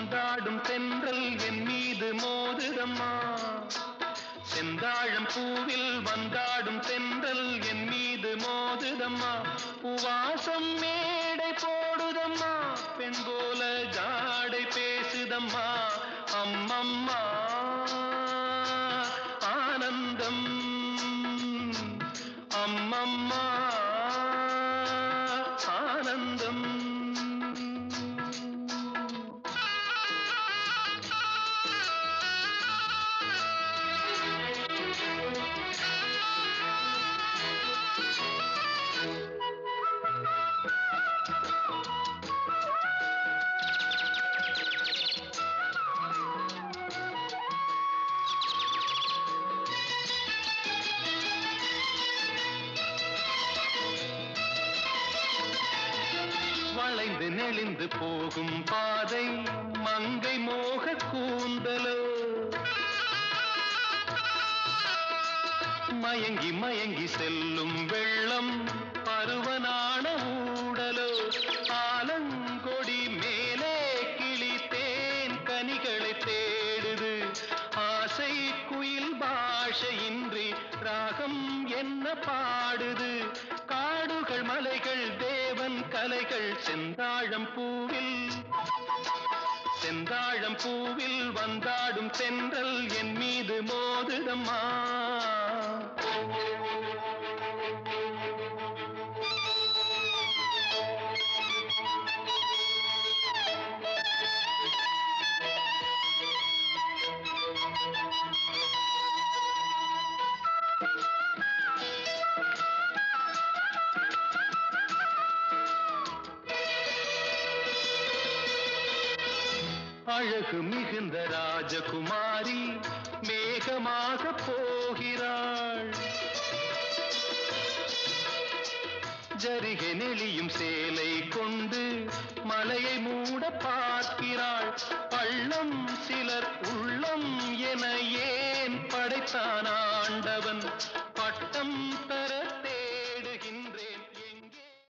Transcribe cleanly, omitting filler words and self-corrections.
வந்தாடும் தென்றல் என் மீது மோதுதம்மா. செந்தாழம் பூவில் வந்தாடும் தென்றல் என் மீது மோதுதம்மா. உவாசம் மேடை போடுதம்மா, பெண் போல ஜாடை பேசுதம்மா. அம்மம்மா ஆனந்தம், அம்மம்மா ஆனந்தம். வளைந்து நெளிந்து போகும் பாதை மங்கை மோக கூந்தலோ, மயங்கி மயங்கி செல்லும் வெள்ளம் பருவனான ஊடலோ. ஆலங்கொடி மேலே கிளி தேன் கனிகளை தேடுது, ஆசை குயில் பாஷையின்றி ராகம் என்ன பாடுது. காடுகள் மலைகள் தேவன் கலைகள் செந்தாழம் பூவில், செந்தாழம் பூவில் வந்தாடும் தென்றல் என் மீது மோதுதம்மா. அழகு மிகுந்த ராஜகுமாரி மேகமாக போகிறாள், ஜரிகை நெளியும் சேலை கொண்டு மலையை மூட பார்க்கிறாள். பள்ளம் சிலர் உள்ளம் என ஏன் படைத்தான் ஆண்டவன்,